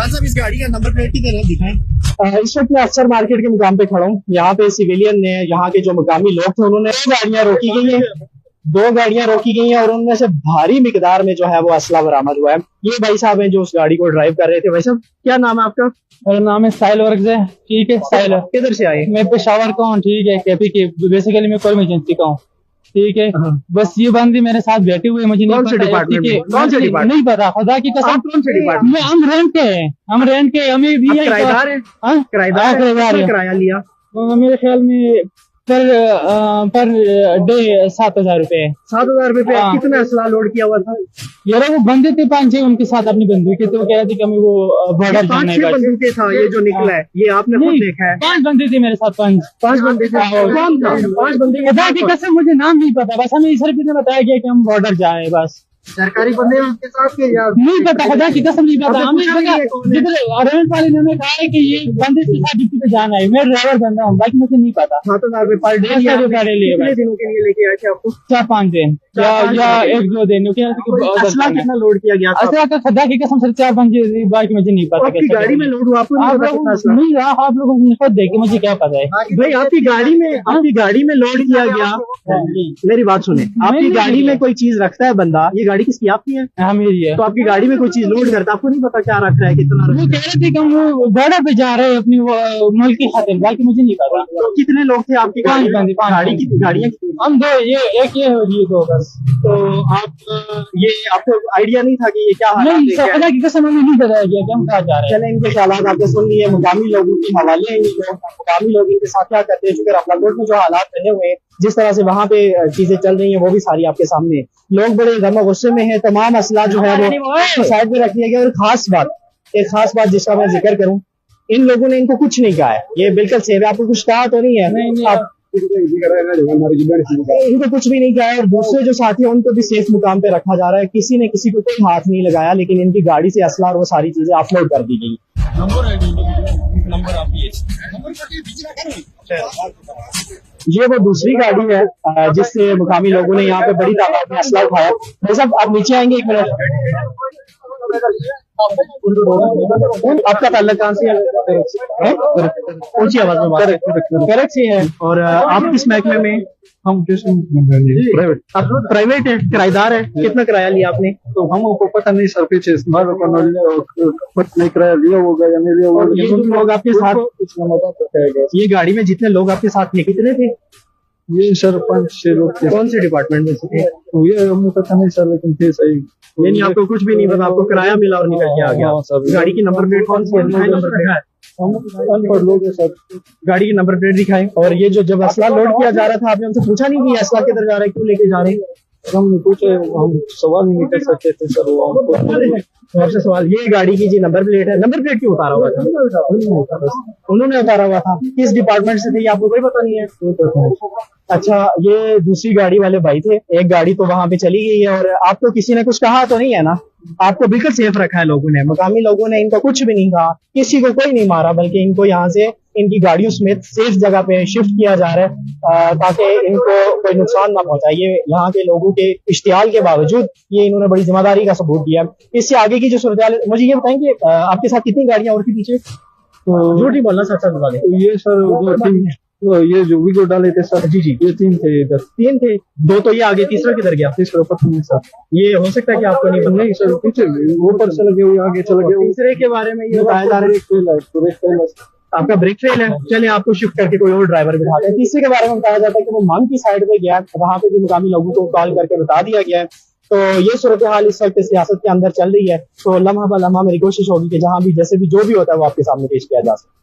साहब इस गाड़ी का नंबर प्लेट की तरह दिखाएं। इस वक्त मैं अफसर मार्केट के मुकाम पे खड़ा हूँ। यहाँ पे सिविलियन ने, यहाँ के जो मुकामी लोग थे, उन्होंने दो गाड़ियां रोकी गई हैं और उनमें से भारी मिकदार में जो है वो असला बरामद हुआ है। ये भाई साहब हैं जो उस गाड़ी को ड्राइव कर रहे थे। भाई साहब क्या नाम है आपका? मेरा नाम है साहिल वर्ग है। ठीक है साहिल। किधर से आए? मैं पेशावर का हूँ। ठीक है केपी के बेसिकली मैं कोई एजेंसी का हूँ। ठीक है बस ये बंदी मेरे साथ बैठे हुए मुझे नहीं पता नहीं पता खुदा की कसम। कौन से डिपार्टमेंट? हम रेंट के हमें किराएदार है? किराया लिया मेरे ख्याल में पर डे 7,000 रुपए। 7,000 रुपए? कितना असला लोड किया हुआ था? यार वो बंदे थे 5-6 उनके साथ अपनी बंदूकें, तो कह रहे थे कि हमें वो बॉर्डर जाने का। 5-6 बंदूकें था ये जो निकला है, ये आपने खुद देखा है? 5 बंदे थे मेरे साथ। 5 बंदे थे। कौन था? 5 बंदे खुदा की कसम मुझे नाम नहीं पता, बस हमें सिर्फ इतना बताया गया कि हम बॉर्डर जाए। बस सरकारी बंदे उनके साथ के यार नहीं पता, खुदा की कसम नहीं पता हमें। जिधर रेंट वाले ने हमें कहा है कि ये बंदे के साथ ड्यूटी पे जाना है। मैं ड्राइवर बंदा हूँ, बाकी मुझे नहीं पता। 7,000 रुपए पर डे कितने दिनों के लिए लेके आए थे आपको? 4-5 दिन या 1-2 दिन। असला कितना लोड किया गया? असला का खुदा की कसम सिर्फ 4-5 दिन, बाकी मुझे नहीं पता। आपकी गाड़ी में लोड हुआ? नहीं रहा, आप लोगों ने खुद देखे, मुझे क्या पता है भाई। आपकी गाड़ी में लोड किया गया। मेरी बात सुने, आपकी गाड़ी में कोई चीज रखता है बंदा, ये गाड़ी किसकी? आपकी है? हाँ मेरी है। तो आपकी गाड़ी में कोई चीज लोड करता है, आपको नहीं पता क्या रखता है, कितना वो कह रहे थे कि हम बॉर्डर पे जा रहे हैं अपनी मुल्क की खातिर, बाकी मुझे नहीं पता। तो कितने लोग थे आपकी गाड़ी? 5 गाड़ी की गाड़ियाँ हम 2, ये एक ये और ये 2 बस। तो आपको आइडिया नहीं था कि ये क्या हालात नहीं, खुदा की कसम हमें नहीं बताया गया कि हम कहाँ जा रहे हैं। चले इनके ख्यालात आपने सुन लिए, मुकामी लोगों के हवाले हैं। मुकामी लोग इनके साथ क्या करते हैं, चूंकि रफलाकोट में जो हालात बने हुए हैं, जिस तरह से वहाँ पे चीजें चल रही हैं, वो भी सारी आपके सामने है। लोग बड़े गम गुस्से में हैं। तमाम असला जो है वो साइड में रख लिया गया। और एक खास बात जिसका मैं जिक्र करूँ, इन लोगों ने इनको कुछ नहीं कहा है, ये बिल्कुल सेफ है। आपको कुछ कहा तो नहीं है? इनको कुछ भी नहीं कहा है। और दूसरे जो साथी हैं उनको भी सेफ मुकाम पे रखा जा रहा है। किसी ने किसी को कोई हाथ नहीं लगाया, लेकिन इनकी गाड़ी से असला और वो सारी चीजें ऑफलोड कर दी गई। ये वो दूसरी गाड़ी है जिससे मुकामी लोगों ने यहाँ पे बड़ी तादाद में असला उठाया। भाई साहब आप नीचे आएंगे 1 मिनट। आपका ताल्लुक कहाँ से है? ऊंची आवाज में बात करें से है। और आप किस महकमे में? हम प्राइवेट। आप प्राइवेट है, किराएदार है? कितना किराया लिया आपने? तो हमको पता नहीं सर, पीछे नहीं किराया लिया होगा या नहीं लिया होगा। ये लोग आपके साथ, ये गाड़ी में जितने लोग आपके साथ थे कितने थे? ये सर 5-6 लोग थे। कौन से डिपार्टमेंट में से? तो ये हमें पता नहीं सर, लेकिन थे सही। यानी आपको कुछ भी नहीं पता, आपको किराया मिला और निकल के आ गया। गाड़ी की नंबर प्लेट कौन सी है? अनपढ़ लोग हैं सर। गाड़ी की नंबर प्लेट दिखाएं। और ये जो जब असला लोड किया जा रहा था, आपने हमसे पूछा नहीं कि असला किधर जा रहा है, क्यों लेके जा रहे हैं? हमने पूछे, हम सवाल नहीं कर सकते थे सर। वो आपसे सवाल, ये गाड़ी की जी नंबर प्लेट है, नंबर प्लेट क्यों उतारा हुआ था? उन्होंने उतारा हुआ था। किस डिपार्टमेंट से थे आपको कोई पता नहीं है? अच्छा, ये दूसरी गाड़ी वाले भाई थे। एक गाड़ी तो वहां पे चली गई है। और आपको किसी ने कुछ कहा तो नहीं है ना? आपको बिल्कुल सेफ रखा है लोगों ने, मुकामी लोगों ने इनको कुछ भी नहीं कहा, किसी को कोई नहीं मारा, बल्कि इनको यहाँ से इनकी गाड़ियों समेत सेफ जगह पे शिफ्ट किया जा रहा है ताकि इनको कोई नुकसान ना पहुंचाए। ये यहाँ के लोगों के इश्तियाल के बावजूद ये इन्होंने बड़ी जिम्मेदारी का सबूत दिया। इससे आगे की जो सूरत, मुझे ये बताएंगे आपके साथ कितनी गाड़ियां और थी पीछे? झूठ नहीं बोलना सच बता दें। ये सर ये जो वीडियो डाले थे सर, जी ये 3 थे इधर। 3 थे, 2 तो ये आगे, तीसरा किधर गया? तीसरा पता नहीं सर। ये हो सकता है कि आपको नहीं पता? नहीं सर, पीछे ऊपर चले गए, आगे चले गए। तीसरे के बारे में ये बताया जा रहा है आपका ब्रेक फेल है। चले आपको शिफ्ट करके कोई और ड्राइवर बिठाते हैं। तीसरे के बारे में बताया जाता है कि वो मांग की साइड पे गया, वहां पे भी मुकामी लोगों को कॉल करके बता दिया गया है। तो ये सूरत हाल इस वक्त सियासत के अंदर चल रही है। तो लम्हा ब लम्हा मेरी कोशिश होगी कि जहां भी जैसे भी जो भी होता है वो आपके सामने पेश किया जा सके।